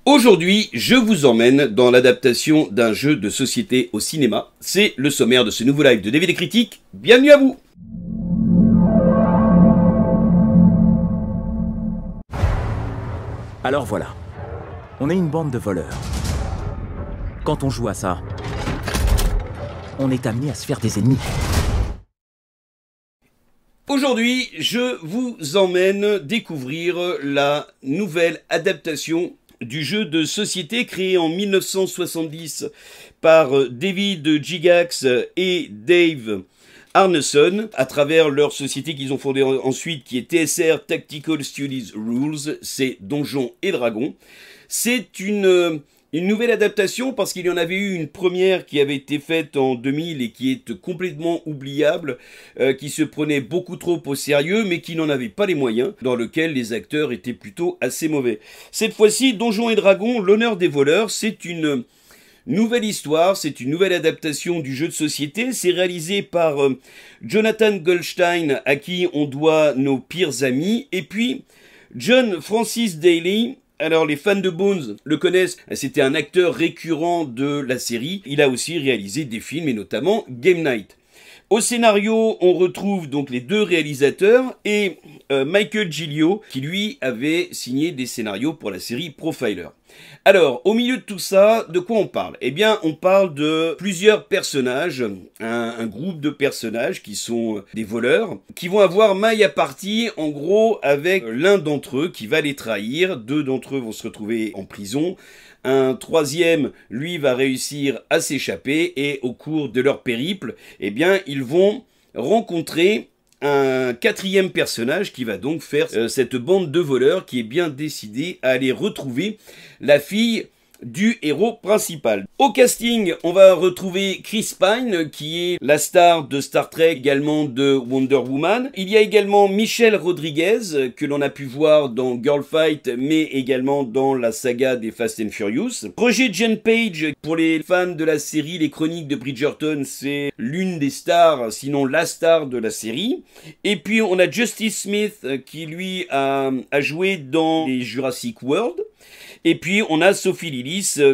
Aujourd'hui, je vous emmène dans l'adaptation d'un jeu de société au cinéma. C'est le sommaire de ce nouveau live de DVD Critique. Bienvenue à vous! Alors voilà, on est une bande de voleurs. Quand on joue à ça, on est amené à se faire des ennemis. Aujourd'hui, je vous emmène découvrir la nouvelle adaptation du jeu de société créé en 1970 par David Gygax et Dave Arneson, à travers leur société qu'ils ont fondée ensuite, qui est TSR Tactical Studios Rules, c'est Donjons et Dragons. C'est une nouvelle adaptation parce qu'il y en avait eu une première qui avait été faite en 2000 et qui est complètement oubliable, qui se prenait beaucoup trop au sérieux mais qui n'en avait pas les moyens, dans lequel les acteurs étaient plutôt assez mauvais. Cette fois-ci, Donjons et Dragons, l'honneur des voleurs, c'est une nouvelle histoire, c'est une nouvelle adaptation du jeu de société. C'est réalisé par Jonathan Goldstein, à qui on doit nos pires amis, et puis John Francis Daley. Alors les fans de Bones le connaissent, c'était un acteur récurrent de la série. Il a aussi réalisé des films et notamment Game Night. Au scénario, on retrouve donc les deux réalisateurs et Michael Giglio qui lui avait signé des scénarios pour la série Profiler. Alors, au milieu de tout ça, de quoi on parle? Eh bien, on parle de plusieurs personnages, un groupe de personnages qui sont des voleurs, qui vont avoir maille à partie, en gros, avec l'un d'entre eux qui va les trahir. Deux d'entre eux vont se retrouver en prison. Un troisième, lui, va réussir à s'échapper et au cours de leur périple, eh bien, ils vont rencontrer un quatrième personnage qui va donc faire cette bande de voleurs qui est bien décidée à aller retrouver la fille du héros principal. Au casting, on va retrouver Chris Pine, qui est la star de Star Trek, également de Wonder Woman. Il y a également Michelle Rodriguez, que l'on a pu voir dans Girl Fight, mais également dans la saga des Fast and Furious. Roger Jen Page, pour les fans de la série Les Chroniques de Bridgerton, c'est l'une des stars, sinon la star de la série. Et puis on a Justice Smith, qui lui a joué dans les Jurassic World. Et puis on a Sophie Lillis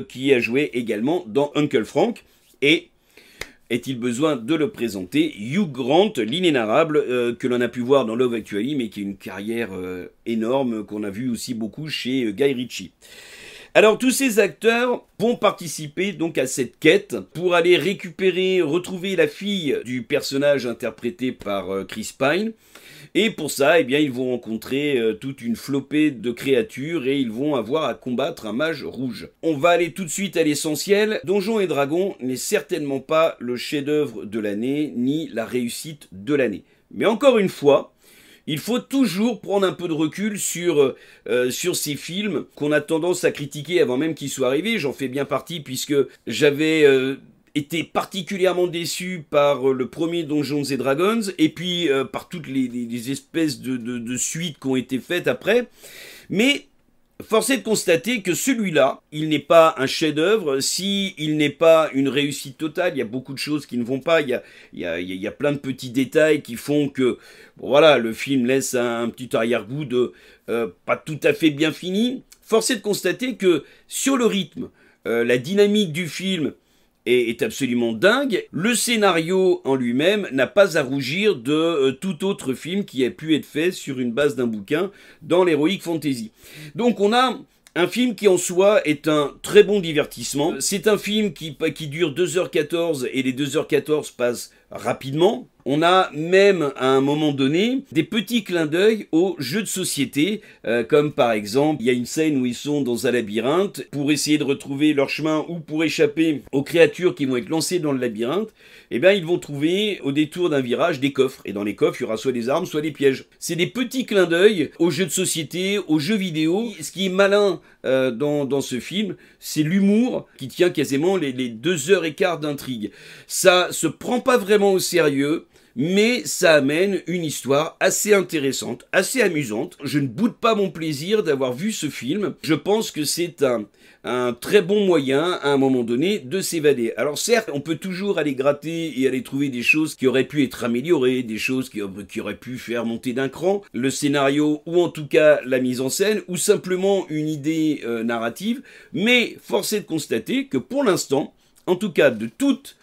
qui a joué également dans Uncle Frank. Et est-il besoin de le présenter, Hugh Grant, l'inénarrable, que l'on a pu voir dans Love Actually, mais qui a une carrière énorme, qu'on a vu aussi beaucoup chez Guy Ritchie. Alors tous ces acteurs vont participer donc à cette quête pour aller récupérer, retrouver la fille du personnage interprété par Chris Pine. Et pour ça, eh bien, ils vont rencontrer toute une flopée de créatures et ils vont avoir à combattre un mage rouge. On va aller tout de suite à l'essentiel. Donjons et Dragons n'est certainement pas le chef-d'œuvre de l'année ni la réussite de l'année. Mais encore une fois, il faut toujours prendre un peu de recul sur ces films qu'on a tendance à critiquer avant même qu'ils soient arrivés. J'en fais bien partie puisque j'avais été particulièrement déçu par le premier Donjons et Dragons et puis par toutes les espèces de suites qui ont été faites après. Mais force est de constater que celui-là, il n'est pas un chef-d'œuvre, s'il n'est pas une réussite totale. Il y a beaucoup de choses qui ne vont pas, il y a plein de petits détails qui font que, bon, voilà, le film laisse un petit arrière-goût de pas tout à fait bien fini. Force est de constater que sur le rythme, la dynamique du film est absolument dingue. Le scénario en lui-même n'a pas à rougir de tout autre film qui a pu être fait sur une base d'un bouquin dans l'Heroic Fantasy. Donc on a un film qui en soi est un très bon divertissement. C'est un film qui dure 2h14 et les 2h14 passent rapidement. On a même à un moment donné des petits clins d'œil aux jeux de société, comme par exemple, il y a une scène où ils sont dans un labyrinthe pour essayer de retrouver leur chemin ou pour échapper aux créatures qui vont être lancées dans le labyrinthe. Eh bien, ils vont trouver au détour d'un virage des coffres. Et dans les coffres, il y aura soit des armes, soit des pièges. C'est des petits clins d'œil aux jeux de société, aux jeux vidéo. Ce qui est malin dans ce film, c'est l'humour qui tient quasiment les 2h15 d'intrigue. Ça se prend pas vraiment au sérieux, mais ça amène une histoire assez intéressante, assez amusante. Je ne boude pas mon plaisir d'avoir vu ce film. Je pense que c'est un très bon moyen, à un moment donné, de s'évader. Alors certes, on peut toujours aller gratter et aller trouver des choses qui auraient pu être améliorées, des choses qui auraient pu faire monter d'un cran le scénario, ou en tout cas la mise en scène, ou simplement une idée narrative, mais force est de constater que pour l'instant, en tout cas de toutes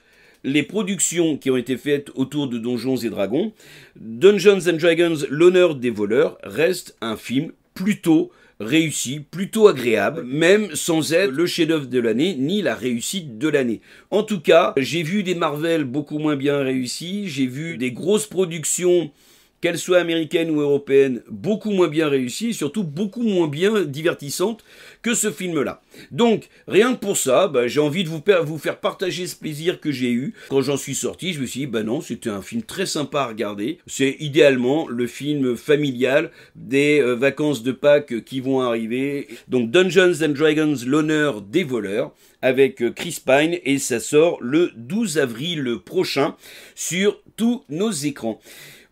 les productions qui ont été faites autour de Donjons et Dragons, Dungeons and Dragons, l'honneur des voleurs, reste un film plutôt réussi, plutôt agréable, même sans être le chef-d'œuvre de l'année, ni la réussite de l'année. En tout cas, j'ai vu des Marvel beaucoup moins bien réussis, j'ai vu des grosses productions, qu'elles soient américaines ou européennes, beaucoup moins bien réussies, et surtout beaucoup moins bien divertissantes que ce film-là. Donc, rien que pour ça, j'ai envie de vous faire partager ce plaisir que j'ai eu. Quand j'en suis sorti, je me suis dit, non, c'était un film très sympa à regarder. C'est idéalement le film familial des vacances de Pâques qui vont arriver. Donc, Dungeons and Dragons, l'honneur des voleurs, avec Chris Pine, et ça sort le 12 avril prochain sur tous nos écrans.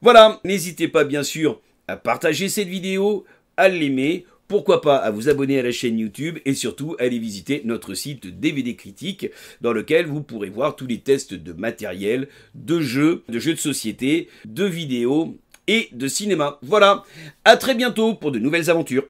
Voilà, n'hésitez pas bien sûr à partager cette vidéo, à l'aimer, pourquoi pas à vous abonner à la chaîne YouTube et surtout à aller visiter notre site DVD Critique dans lequel vous pourrez voir tous les tests de matériel, de jeux de société, de vidéos et de cinéma. Voilà, à très bientôt pour de nouvelles aventures.